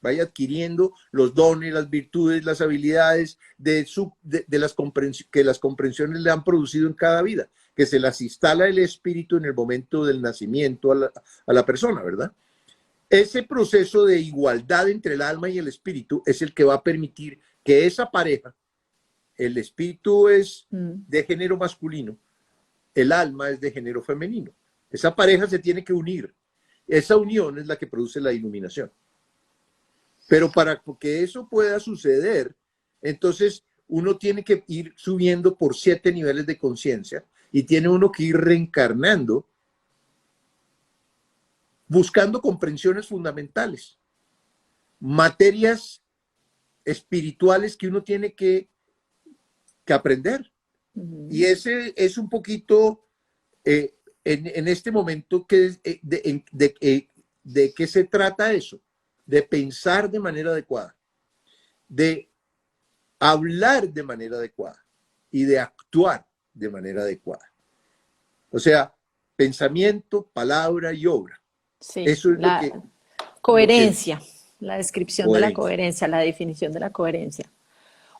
vaya adquiriendo los dones, las virtudes, las habilidades que las comprensiones le han producido en cada vida, que se las instala el espíritu en el momento del nacimiento a la persona, ¿verdad? Ese proceso de igualdad entre el alma y el espíritu es el que va a permitir que esa pareja, el espíritu es de género masculino, el alma es de género femenino. Esa pareja se tiene que unir. Esa unión es la que produce la iluminación. Pero para que eso pueda suceder, entonces uno tiene que ir subiendo por 7 niveles de conciencia y tiene uno que ir reencarnando buscando comprensiones fundamentales, materias espirituales que uno tiene que aprender. Y ese es un poquito en este momento de qué se trata eso, de pensar de manera adecuada, de hablar de manera adecuada y de actuar de manera adecuada. O sea, pensamiento, palabra y obra. Sí, Eso es la coherencia, la descripción de la coherencia. coherencia, la definición de la coherencia.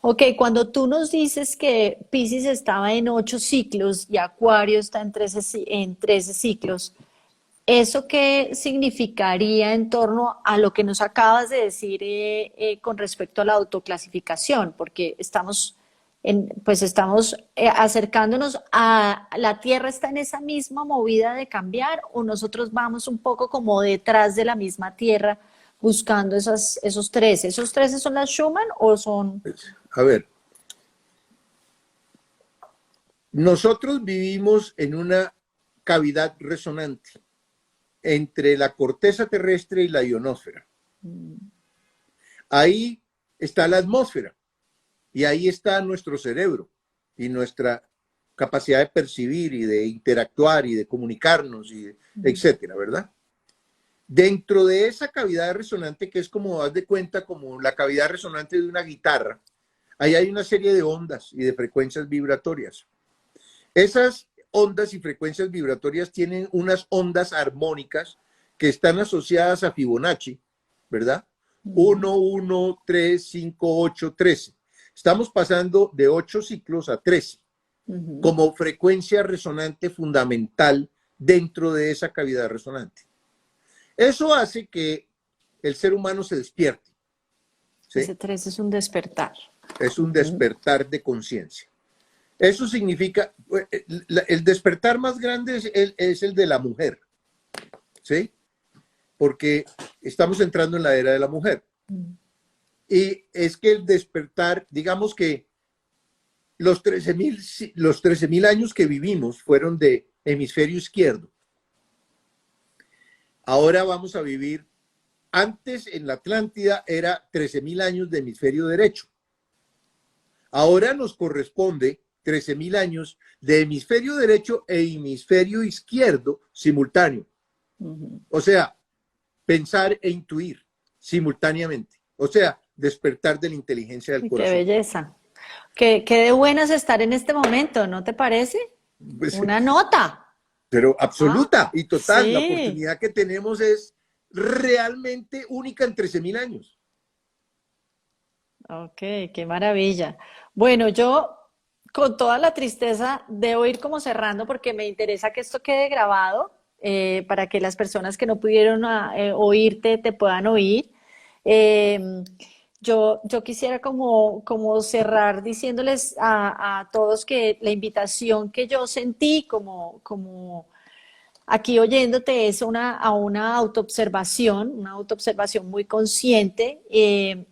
Ok, cuando tú nos dices que Piscis estaba en 8 ciclos y Acuario está en 13 ciclos, ¿eso qué significaría en torno a lo que nos acabas de decir con respecto a la autoclasificación? Porque estamos acercándonos a la Tierra. ¿Está en esa misma movida de cambiar o nosotros vamos un poco como detrás de la misma Tierra buscando esos 13? ¿Esos 13 son las Schumann o son...? A ver, nosotros vivimos en una cavidad resonante entre la corteza terrestre y la ionosfera. Ahí está la atmósfera y ahí está nuestro cerebro y nuestra capacidad de percibir y de interactuar y de comunicarnos, etcétera, ¿verdad? Dentro de esa cavidad resonante, que es como, haz de cuenta, como la cavidad resonante de una guitarra, ahí hay una serie de ondas y de frecuencias vibratorias. Esas ondas y frecuencias vibratorias tienen unas ondas armónicas que están asociadas a Fibonacci, ¿verdad? 1, 1, 3, 5, 8, 13. Estamos pasando de 8 ciclos a 13 como frecuencia resonante fundamental dentro de esa cavidad resonante. Eso hace que el ser humano se despierte. ¿Sí? Ese 13 es un despertar. Es un despertar de conciencia. Eso significa, el despertar más grande es el de la mujer, ¿sí? Porque estamos entrando en la era de la mujer. Y es que el despertar, digamos que los 13,000 años que vivimos fueron de hemisferio izquierdo. Ahora vamos a vivir, antes en la Atlántida era 13,000 años de hemisferio derecho. Ahora nos corresponde 13,000 años de hemisferio derecho e hemisferio izquierdo simultáneo. O sea, pensar e intuir simultáneamente. O sea, despertar de la inteligencia del corazón. Qué belleza. Qué de buenas estar en este momento, ¿no te parece? Pues, Una nota. pero absoluta y total. Sí. La oportunidad que tenemos es realmente única en 13,000 años. Ok, qué maravilla. Bueno, yo con toda la tristeza debo ir como cerrando porque me interesa que esto quede grabado para que las personas que no pudieron oírte te puedan oír. Eh, yo quisiera como cerrar diciéndoles a todos que la invitación que yo sentí como aquí oyéndote es a una autoobservación muy consciente.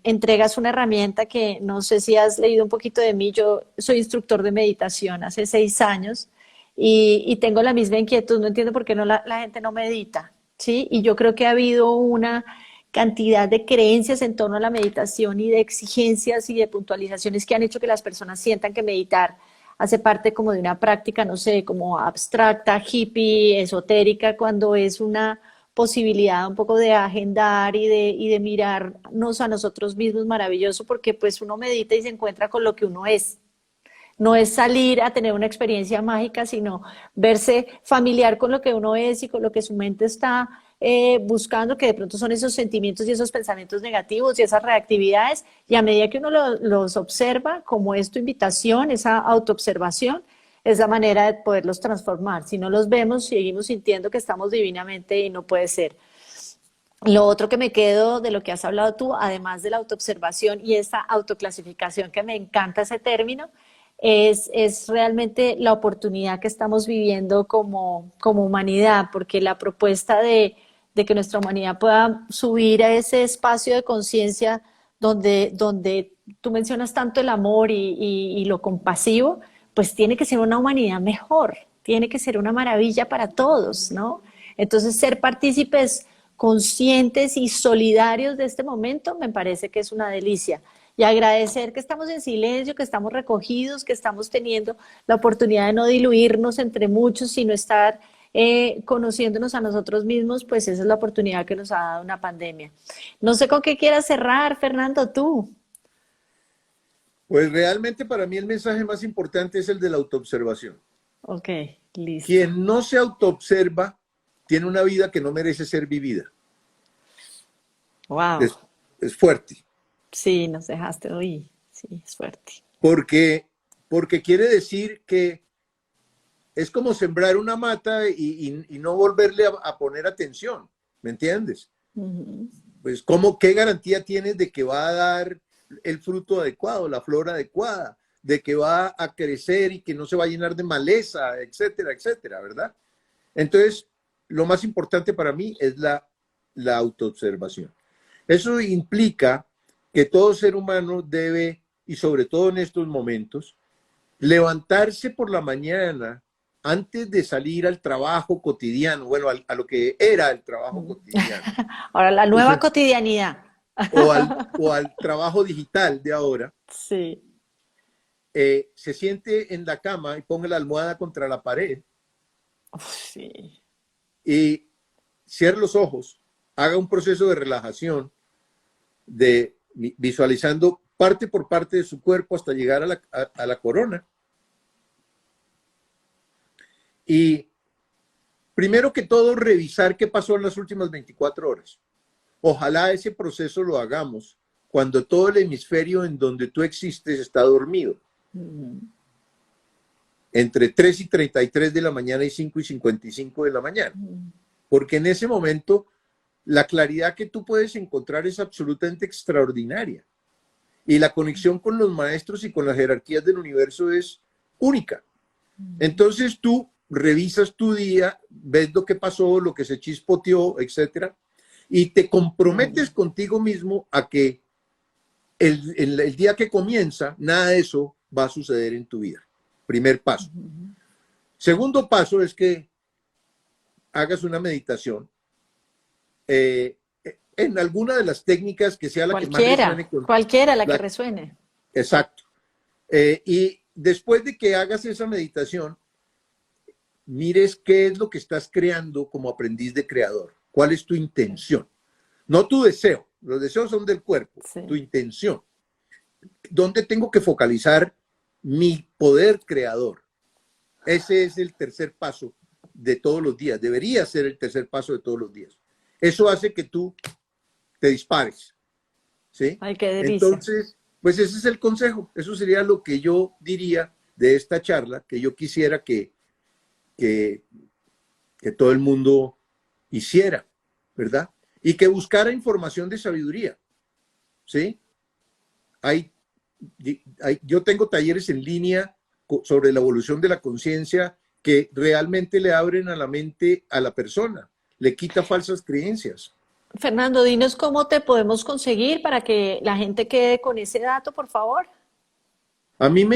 Entregas una herramienta que no sé si has leído un poquito de mí. Yo soy instructor de meditación hace 6 años y tengo la misma inquietud. No entiendo por qué la gente no medita, ¿sí? Y yo creo que ha habido una cantidad de creencias en torno a la meditación y de exigencias y de puntualizaciones que han hecho que las personas sientan que meditar hace parte como de una práctica, no sé, como abstracta, hippie, esotérica, cuando es una posibilidad un poco de agendar y de mirarnos a nosotros mismos maravilloso, porque pues uno medita y se encuentra con lo que uno es. No es salir a tener una experiencia mágica, sino verse familiar con lo que uno es y con lo que su mente está buscando, que de pronto son esos sentimientos y esos pensamientos negativos y esas reactividades. Y a medida que uno los observa, como es tu invitación, esa autoobservación, es la manera de poderlos transformar. Si no los vemos, seguimos sintiendo que estamos divinamente y no puede ser. Lo otro que me quedo de lo que has hablado tú, además de la autoobservación y esta autoclasificación, que me encanta ese término, es realmente la oportunidad que estamos viviendo como humanidad, porque la propuesta de que nuestra humanidad pueda subir a ese espacio de conciencia donde tú mencionas tanto el amor y lo compasivo, pues tiene que ser una humanidad mejor, tiene que ser una maravilla para todos, ¿no? Entonces, ser partícipes conscientes y solidarios de este momento me parece que es una delicia. Y agradecer que estamos en silencio, que estamos recogidos, que estamos teniendo la oportunidad de no diluirnos entre muchos, sino estar conociéndonos a nosotros mismos, pues esa es la oportunidad que nos ha dado una pandemia. No sé con qué quieras cerrar, Fernando, tú. Pues realmente para mí el mensaje más importante es el de la autoobservación. Ok, listo. Quien no se autoobserva tiene una vida que no merece ser vivida. Wow. Es, es fuerte. Sí, nos dejaste hoy. Sí, es fuerte. Porque quiere decir que es como sembrar una mata y no volverle a poner atención, ¿me entiendes? Ujú. Pues, ¿qué garantía tienes de que va a dar el fruto adecuado, la flor adecuada, de que va a crecer y que no se va a llenar de maleza, etcétera, etcétera, ¿verdad? Entonces, lo más importante para mí es la autoobservación. Eso implica que todo ser humano debe, y sobre todo en estos momentos, levantarse por la mañana antes de salir al trabajo cotidiano, bueno, a lo que era el trabajo cotidiano, Ahora, la o, nueva sea, cotidianidad. o al trabajo digital de ahora, Sí. se siente en la cama y ponga la almohada contra la pared Uf, sí. y cierre los ojos, haga un proceso de relajación, de visualizando parte por parte de su cuerpo hasta llegar a la corona. Y primero que todo, revisar qué pasó en las últimas 24 horas. Ojalá ese proceso lo hagamos cuando todo el hemisferio en donde tú existes está dormido. Entre 3:33 de la mañana y 5:55 de la mañana. Porque en ese momento la claridad que tú puedes encontrar es absolutamente extraordinaria. Y la conexión con los maestros y con las jerarquías del universo es única. Entonces tú revisas tu día, ves lo que pasó, lo que se chispoteó, etcétera, y te comprometes contigo mismo a que el día que comienza, nada de eso va a suceder en tu vida. Primer paso. Segundo paso es que hagas una meditación en alguna de las técnicas que sea la que más resuene con Cualquiera la que la, resuene. exacto. Y después de que hagas esa meditación, mires qué es lo que estás creando como aprendiz de creador. ¿Cuál es tu intención? No tu deseo. Los deseos son del cuerpo. Sí. Tu intención. ¿Dónde tengo que focalizar mi poder creador? Ese es el tercer paso de todos los días. Debería ser el tercer paso de todos los días. Eso hace que tú te dispares. ¿Sí? Ay, qué delicia. Entonces, pues ese es el consejo. Eso sería lo que yo diría de esta charla, que yo quisiera que todo el mundo hiciera, ¿verdad? Y que buscara información de sabiduría. ¿Sí? Yo tengo talleres en línea sobre la evolución de la conciencia que realmente le abren a la mente a la persona, le quita falsas creencias. Fernando, dinos cómo te podemos conseguir para que la gente quede con ese dato, por favor. A mí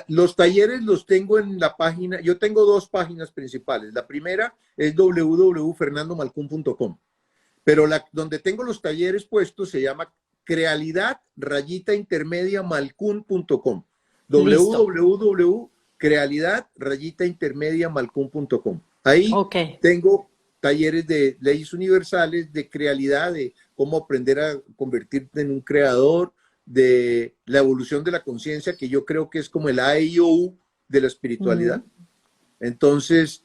los talleres los tengo en la página, yo tengo dos páginas principales. La primera es www.fernandomalcun.com, pero donde tengo los talleres puestos se llama crealidad_intermedia_malcun.com. Listo. www.crealidad_intermedia_malcun.com. Ahí Ok. tengo talleres de leyes universales, de crealidad, de cómo aprender a convertirte en un creador, de la evolución de la conciencia, que yo creo que es como el A, I, O, U de la espiritualidad. Entonces,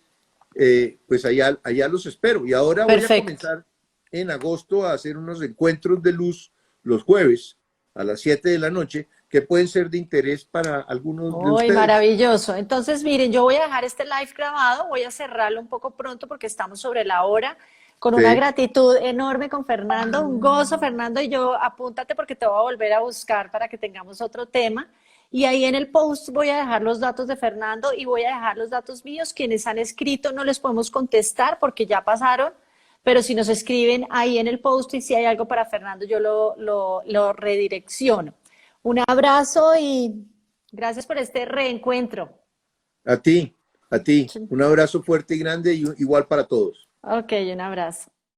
pues allá los espero. Y ahora voy a Perfecto. comenzar en agosto a hacer unos encuentros de luz los jueves a las 7 de la noche, que pueden ser de interés para algunos de ¡Uy, ustedes. maravilloso! Entonces, miren, yo voy a dejar este live grabado, voy a cerrarlo un poco pronto porque estamos sobre la hora, con una Sí. gratitud enorme con Fernando, un gozo, Fernando, y yo apúntate porque te voy a volver a buscar para que tengamos otro tema. Y ahí en el post voy a dejar los datos de Fernando y voy a dejar los datos míos. Quienes han escrito no les podemos contestar porque ya pasaron, pero si nos escriben ahí en el post y si hay algo para Fernando, yo lo redirecciono. Un abrazo y gracias por este reencuentro. A ti, a ti. Un abrazo fuerte y grande y igual para todos. Ok, un abrazo.